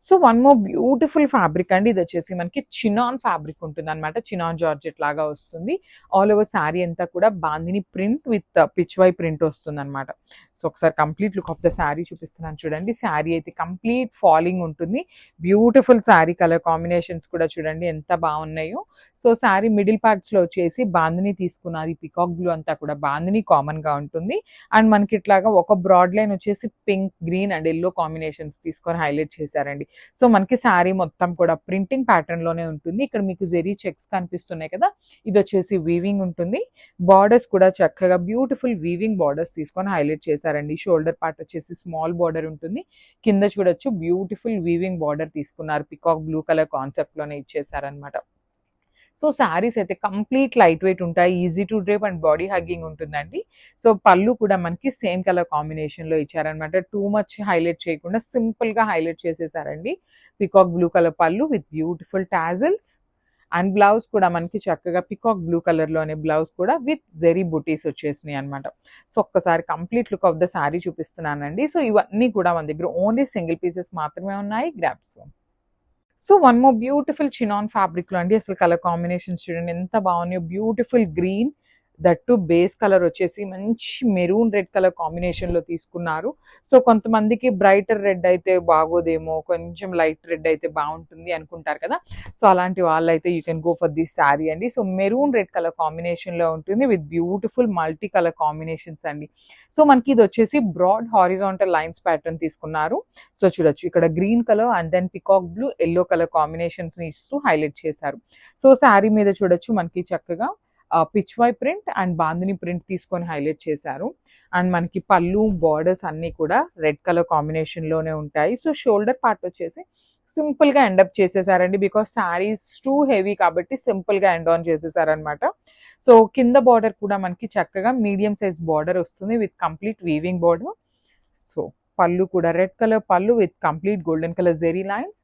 So one more beautiful fabric అండి. ఇది వచ్చేసి మనకి చినాన్ ఫ్యాబ్రిక్ ఉంటుంది అనమాట. చినాన్ జార్జెట్ లాగా వస్తుంది. ఆల్ ఓవర్ శారీ అంతా కూడా bandhani print with Pichwai print వస్తుంది అనమాట. సో ఒకసారి complete look of the sari చూపిస్తున్నాను చూడండి. శారీ అయితే కంప్లీట్ ఫాలింగ్ ఉంటుంది. బ్యూటిఫుల్ శారీ కలర్ కాంబినేషన్స్ కూడా చూడండి ఎంత బాగున్నాయో. సో శారీ మిడిల్ పార్ట్స్ లో వచ్చేసి బాందిని తీసుకున్నది. పికాక్ బ్లూ అంతా కూడా బాందిని కామన్ గా ఉంటుంది. అండ్ మనకి ఇట్లాగా ఒక బ్రాడ్ లైన్ వచ్చేసి pink, green and yellow combinations తీసుకొని హైలైట్ చేశారండి. సో మనకి శారీ మొత్తం కూడా ప్రింటింగ్ ప్యాటర్న్ లోనే ఉంటుంది. ఇక్కడ మీకు జెరీ చెక్స్ కనిపిస్తున్నాయి కదా, ఇది వచ్చేసి వీవింగ్ ఉంటుంది. బార్డర్స్ కూడా చక్కగా బ్యూటిఫుల్ వీవింగ్ బార్డర్స్ తీసుకొని హైలైట్ చేశారండి. షోల్డర్ పార్ట్ వచ్చేసి స్మాల్ బార్డర్ ఉంటుంది. కింద చూడొచ్చు బ్యూటిఫుల్ వీవింగ్ బార్డర్ తీసుకున్నారు. పికాక్ బ్లూ కలర్ కాన్సెప్ట్ లోనే ఇచ్చేసారనమాట. సో శారీస్ అయితే కంప్లీట్ లైట్ వెయిట్ ఉంటాయి. Easy to drape and body hugging ఉంటుందండి. సో పళ్ళు కూడా మనకి సేమ్ కలర్ కాంబినేషన్లో ఇచ్చారనమాట. టూ మచ్ హైలైట్ చేయకుండా సింపుల్గా highlight చేసేసారండి. Peacock blue colour pallu with beautiful tassels. And blouse కూడా మనకి చక్కగా పికాక్ బ్లూ కలర్లోనే బ్లౌజ్ కూడా విత్ జెరీ బుటీస్ వచ్చేసినాయి అనమాట. సో ఒక్కసారి complete look of the sari చూపిస్తున్నానండి. సో ఇవన్నీ కూడా మన దగ్గర ఓన్లీ సింగిల్ పీసెస్ మాత్రమే ఉన్నాయి. Grasp. So one more beautiful chinon ఫ్యాబ్రిక్లో అండి. అసలు కలర్ కాంబినేషన్స్ చూడండి ఎంత బాగున్నాయో. Beautiful green, that base colour వచ్చేసి మంచి మెరూన్ రెడ్ కలర్ కాంబినేషన్లో తీసుకున్నారు. సో కొంతమందికి బ్రైటర్ రెడ్ అయితే బాగోదేమో, కొంచెం లైట్ రెడ్ అయితే బాగుంటుంది అనుకుంటారు కదా. సో అలాంటి వాళ్ళైతే you can go for this sari అండి. సో మెరూన్ రెడ్ కలర్ కాంబినేషన్లో ఉంటుంది with beautiful multi colour combinations అండి. సో మనకి ఇది వచ్చేసి బ్రాడ్ హారిజాంటల్ లైన్స్ ప్యాటర్న్ తీసుకున్నారు. సో చూడొచ్చు ఇక్కడ green colour and then peacock blue, yellow colour combinations ఇస్తూ హైలైట్ చేశారు. సో శారీ మీద చూడొచ్చు మనకి చక్కగా Pichwai print and bandhani print తీసుకొని హైలైట్ చేశారు. అండ్ మనకి పళ్ళు, బార్డర్స్ అన్నీ కూడా రెడ్ కలర్ కాంబినేషన్లోనే ఉంటాయి. సో షోల్డర్ పార్ట్ వచ్చేసి సింపుల్గా ఎండప్ చేసేసారండి. బికాస్ శారీస్ టూ హెవీ కాబట్టి సింపుల్గా ఎండ్ ఆన్ చేసేసారనమాట. సో కింద బార్డర్ కూడా మనకి చక్కగా మీడియం సైజ్ బార్డర్ వస్తుంది with complete weaving border. So pallu కూడా red colour pallu with complete golden colour zari lines.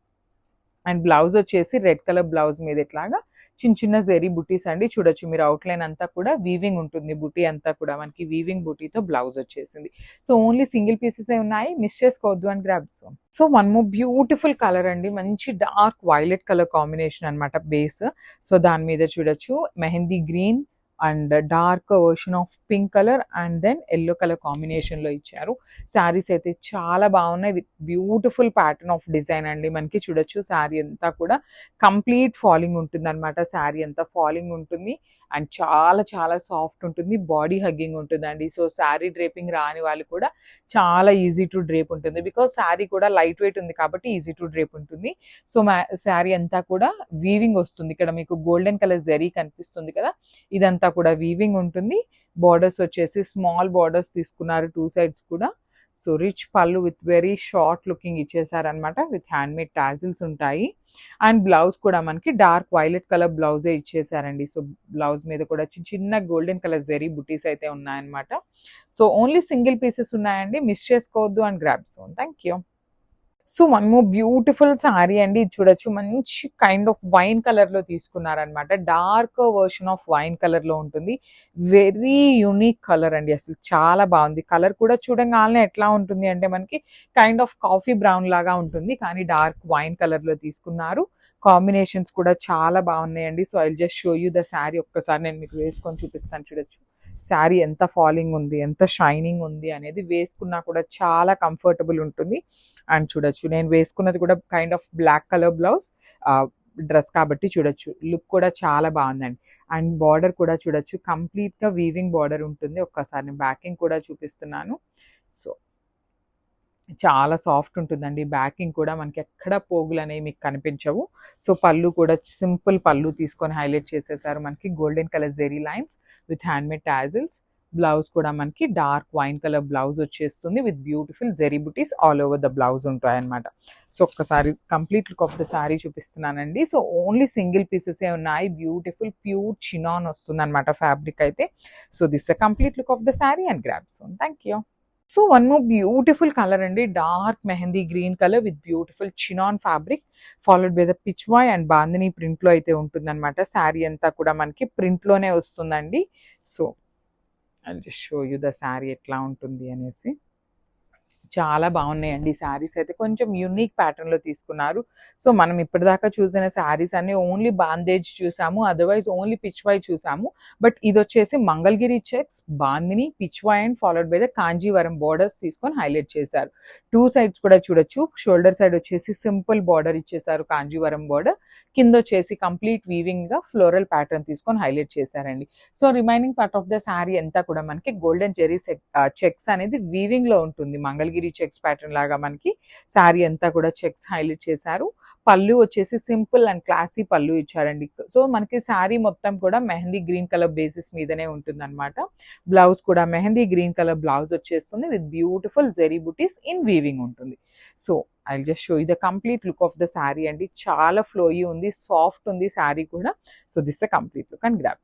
And blouse వచ్చేసి రెడ్ కలర్ బ్లౌజ్ మీద ఇట్లాగా చిన్న చిన్న జెరీ బుటీస్ అండి. చూడొచ్చు మీరు అవుట్లైన్ అంతా కూడా వీవింగ్ ఉంటుంది. బుటీ అంతా కూడా మనకి వీవింగ్ బుటీతో బ్లౌజ్ వచ్చేసింది. సో ఓన్లీ సింగిల్ పీసెస్ ఉన్నాయి, మిస్ చేసుకోవద్దు అని grabs. So one more beautiful colour అండి. మంచి డార్క్ వైలెట్ కలర్ కాంబినేషన్ అనమాట బేస్. సో దాని మీద చూడొచ్చు mehndi green and dark version of pink colour and then yellow colour కాంబినేషన్లో ఇచ్చారు. శారీస్ అయితే చాలా బాగున్నాయి with beautiful pattern of design అండి. మనకి చూడొచ్చు శారీ అంతా కూడా కంప్లీట్ ఫాలింగ్ ఉంటుంది అనమాట. శారీ అంతా ఫాలింగ్ ఉంటుంది అండ్ చాలా చాలా సాఫ్ట్ ఉంటుంది. బాడీ హగ్గింగ్ ఉంటుందండి. సో శారీ డ్రేపింగ్ రాని వాళ్ళు కూడా చాలా ఈజీ టు డ్రేప్ ఉంటుంది. బికాస్ శారీ కూడా లైట్ వెయిట్ ఉంది కాబట్టి ఈజీ టు డ్రేప్ ఉంటుంది. సో శారీ అంతా కూడా వీవింగ్ వస్తుంది. ఇక్కడ మీకు గోల్డెన్ కలర్ జెరీ కనిపిస్తుంది కదా, ఇదంతా కూడా వీవింగ్ ఉంటుంది. బార్డర్స్ వచ్చేసి స్మాల్ బార్డర్స్ తీసుకున్నారు టూ సైడ్స్ కూడా. So rich pallu with very short looking ఇచ్చేసారనమాట. విత్ హ్యాండ్ మేడ్ టాజిల్స్ ఉంటాయి. అండ్ బ్లౌజ్ కూడా మనకి డార్క్ వైలెట్ కలర్ బ్లౌజే ఇచ్చేసారండి. సో బ్లౌజ్ మీద కూడా చిన్న గోల్డెన్ కలర్ జెరీ బుటీస్ అయితే ఉన్నాయన్నమాట. సో ఓన్లీ సింగిల్ పీసెస్ ఉన్నాయండి, మిస్ చేసుకోవద్దు and grabs. Thank you. So one more beautiful sari అండి. ఇది చూడొచ్చు మంచి కైండ్ ఆఫ్ వైన్ కలర్ లో తీసుకున్నారనమాట. Dark version of wine colour లో ఉంటుంది. వెరీ యూనిక్ కలర్ అండి. అసలు చాలా బాగుంది. కలర్ కూడా చూడగానే ఎట్లా ఉంటుంది అంటే మనకి కైండ్ ఆఫ్ కాఫీ బ్రౌన్ లాగా ఉంటుంది, కానీ డార్క్ వైన్ కలర్ లో తీసుకున్నారు. కాంబినేషన్స్ కూడా చాలా బాగున్నాయండి. So I just show you the sari. ఒక్కసారి నేను మీకు వేసుకొని చూపిస్తాను. చూడొచ్చు శారీ ఎంత ఫాలింగ్ ఉంది, ఎంత షైనింగ్ ఉంది అనేది. వేసుకున్నా కూడా చాలా కంఫర్టబుల్ ఉంటుంది. అండ్ చూడొచ్చు నేను వేసుకున్నది కూడా kind of black colour blouse dress కాబట్టి చూడొచ్చు లుక్ కూడా చాలా బాగుందండి. అండ్ బార్డర్ కూడా చూడొచ్చు కంప్లీట్గా వీవింగ్ బార్డర్ ఉంటుంది. ఒక్కసారి నేను బ్యాకింగ్ కూడా చూపిస్తున్నాను. సో చాలా సాఫ్ట్ ఉంటుందండి. బ్యాకింగ్ కూడా మనకి ఎక్కడ పోగులు అనేవి మీకు కనిపించవు. సో పళ్ళు కూడా సింపుల్ పళ్ళు తీసుకొని హైలైట్ చేసేసారు. మనకి golden colour zari lines with handmade tassels. Blouse కూడా మనకి డార్క్ వైన్ కలర్ బ్లౌజ్ వచ్చేస్తుంది with beautiful zari butis all over the blouse ఉంటాయన్నమాట. సో ఒక్కసారి complete look of the sari చూపిస్తున్నానండి. సో ఓన్లీ సింగిల్ పీసెసే ఉన్నాయి. బ్యూటిఫుల్ ప్యూర్ చినాన్ వస్తుంది అనమాట ఫ్యాబ్రిక్ అయితే. So this the complete look of the sari and grabs. Thank you. So one more beautiful colour అండి. Dark mehndi green colour with beautiful chinon fabric followed by the pichwai and bandhani ప్రింట్లో అయితే ఉంటుందన్నమాట. శారీ అంతా కూడా మనకి ప్రింట్లోనే వస్తుందండి. So I just show you the sari ఎట్లా ఉంటుంది అనేసి. చాలా బాగున్నాయండి శారీస్ అయితే. కొంచెం యూనిక్ ప్యాటర్న్‌లో తీసుకున్నారు. సో, మనం ఇప్పటిదాకా చూసిన శారీస్ అన్నీ ఓన్లీ బాందేజ్ చూసాము. అదర్‌వైజ్ ఓన్లీ పిచ్‌వై చూసాము. బట్ ఇదొచ్చేసి Mangalagiri checks, bandhani, pichwai and followed by the Kanjeevaram borders తీసుకొని హైలైట్ చేశారు. 2 సైడ్స్ కూడా చూడొచ్చు. షోల్డర్ సైడ్ వచ్చేసి సింపుల్ బోర్డర్ ఇచ్చేసారు కాంజీవరం బోర్డర్. కిందొచ్చేసి కంప్లీట్ వీవింగ్‌గా ఫ్లోరల్ ప్యాటర్న్ తీసుకొని హైలైట్ చేశారండి. So, remaining part of the sari అంతా కూడా మనకి గోల్డెన్ జెరీ చెక్స్ అనేది వీవింగ్‌లో ఉంటుంది. మంగళగిరి చెక్స్ ప్యాటర్న్ లాగా మనకి శారీ అంతా కూడా చెక్స్ హైలైట్ చేశారు. పళ్ళు వచ్చేసి సింపుల్ అండ్ క్లాసీ పళ్ళు ఇచ్చారండి. సో, మనకి శారీ మొత్తం కూడా మెహందీ గ్రీన్ కలర్ బేసిస్ మీదనే ఉంటుందన్నమాట. బ్లౌజ్ కూడా మెహందీ గ్రీన్ కలర్ బ్లౌజ్ వచ్చేస్తుంది with beautiful zari buttis in weaving ఉంటుంది. So, I will just show you the complete look of the sari అండి. చాలా ఫ్లోయీ ఉంది, సాఫ్ట్ ఉంది శారీ కూడా. So, this the complete look and grab.